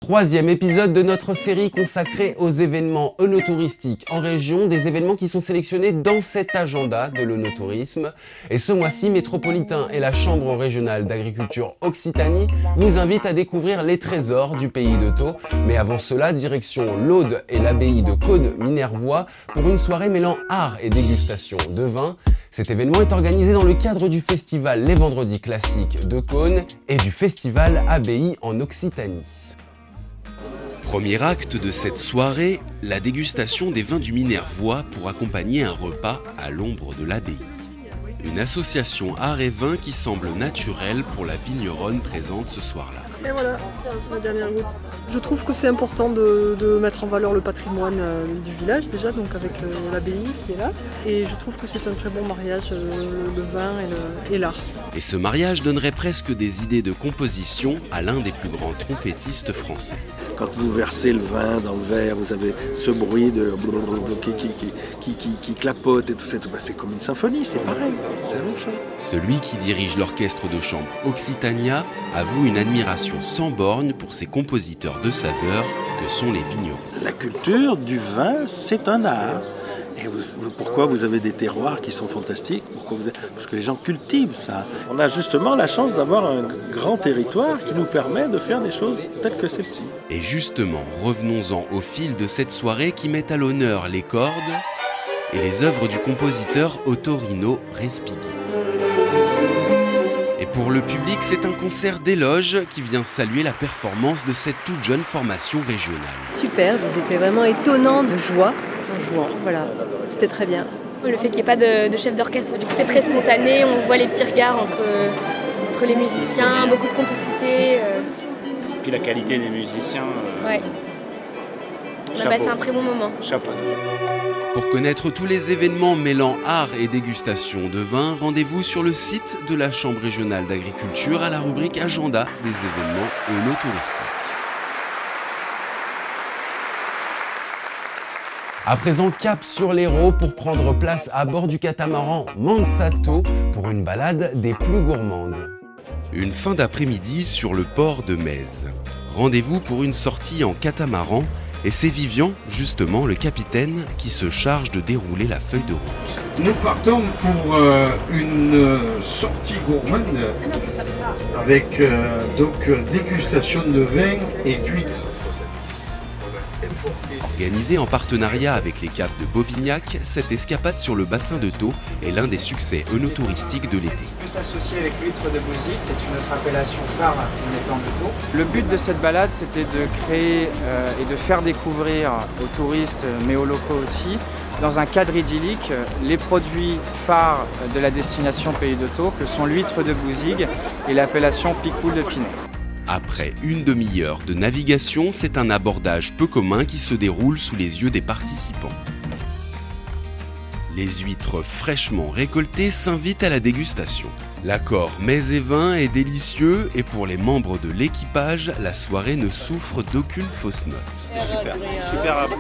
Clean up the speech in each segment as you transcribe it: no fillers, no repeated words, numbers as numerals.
Troisième épisode de notre série consacrée aux événements œnotouristiques en région, des événements qui sont sélectionnés dans cet agenda de l'œnotourisme. Et ce mois-ci, Métropolitain et la Chambre régionale d'agriculture Occitanie vous invitent à découvrir les trésors du pays de Thau. Mais avant cela, direction l'Aude et l'abbaye de Caunes-Minervois pour une soirée mêlant art et dégustation de vin. Cet événement est organisé dans le cadre du festival Les Vendredis Classiques de Caunes et du festival Abbaye en Occitanie. Premier acte de cette soirée, la dégustation des vins du Minervois pour accompagner un repas à l'ombre de l'abbaye. Une association art et vin qui semble naturelle pour la vigneronne présente ce soir-là. Et voilà, la dernière goutte. Je trouve que c'est important de mettre en valeur le patrimoine du village déjà, donc avec l'abbaye qui est là. Et je trouve que c'est un très bon mariage, le vin et l'art. Et ce mariage donnerait presque des idées de composition à l'un des plus grands trompettistes français. Quand vous versez le vin dans le verre, vous avez ce bruit qui clapote et tout ça. C'est comme une symphonie, c'est pareil, c'est la même chose. Celui qui dirige l'orchestre de chambre Occitania avoue une admiration sans borne pour ces compositeurs de saveurs que sont les vignerons. La culture du vin, c'est un art. Et pourquoi vous avez des terroirs qui sont fantastiques? Parce que les gens cultivent ça. On a justement la chance d'avoir un grand territoire qui nous permet de faire des choses telles que celle-ci. Et justement, revenons-en au fil de cette soirée qui met à l'honneur les cordes et les œuvres du compositeur Ottorino Respighi. Et pour le public, c'est un concert d'éloges qui vient saluer la performance de cette toute jeune formation régionale. Super, ils étaient vraiment étonnants de joie. Voilà, c'était très bien. Le fait qu'il n'y ait pas de chef d'orchestre, du coup c'est très spontané, on voit les petits regards entre les musiciens, beaucoup de complicité. Puis la qualité des musiciens. Ouais. On a passé un très bon moment. Chapeau. Pour connaître tous les événements mêlant art et dégustation de vin, rendez-vous sur le site de la Chambre régionale d'agriculture à la rubrique Agenda des événements œnotouristiques. À présent, cap sur l'Hérault pour prendre place à bord du catamaran Mansato pour une balade des plus gourmandes. Une fin d'après-midi sur le port de Metz. Rendez-vous pour une sortie en catamaran et c'est Vivian, justement le capitaine, qui se charge de dérouler la feuille de route. Nous partons pour une sortie gourmande avec dégustation de vin et d'huîtres. Organisée en partenariat avec les caves de Bovignac, cette escapade sur le bassin de Thau est l'un des succès œnotouristiques de l'été. On peut s'associer avec l'huître de Bouzic, qui est une autre appellation phare en étant de Thau. Le but de cette balade, c'était de créer et de faire découvrir aux touristes, mais aux locaux aussi, dans un cadre idyllique, les produits phares de la destination Pays de Thau, que sont l'huître de Bouzic et l'appellation Picpoul de Pinet. Après une demi-heure de navigation, c'est un abordage peu commun qui se déroule sous les yeux des participants. Les huîtres fraîchement récoltées s'invitent à la dégustation. L'accord mets et vin est délicieux et pour les membres de l'équipage, la soirée ne souffre d'aucune fausse note. Super agréable.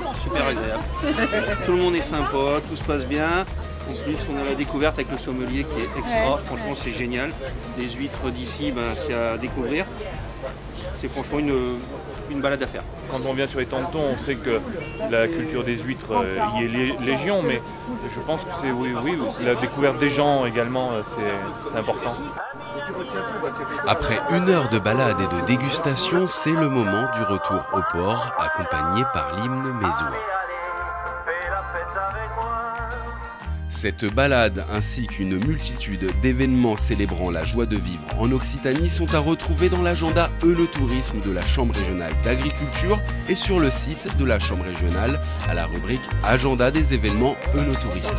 Tout le monde est sympa, tout se passe bien. En plus, on a la découverte avec le sommelier qui est extra. Franchement, c'est génial. Les huîtres d'ici, c'est à découvrir. C'est franchement une balade à faire. Quand on vient sur les Tantons, on sait que la culture des huîtres y est légion, mais je pense que c'est oui, la découverte des gens également, c'est important. Après une heure de balade et de dégustation, c'est le moment du retour au port, accompagné par l'hymne mésois. Cette balade ainsi qu'une multitude d'événements célébrant la joie de vivre en Occitanie sont à retrouver dans l'agenda œnotourisme de la Chambre régionale d'agriculture et sur le site de la Chambre régionale à la rubrique Agenda des événements œnotouristiques.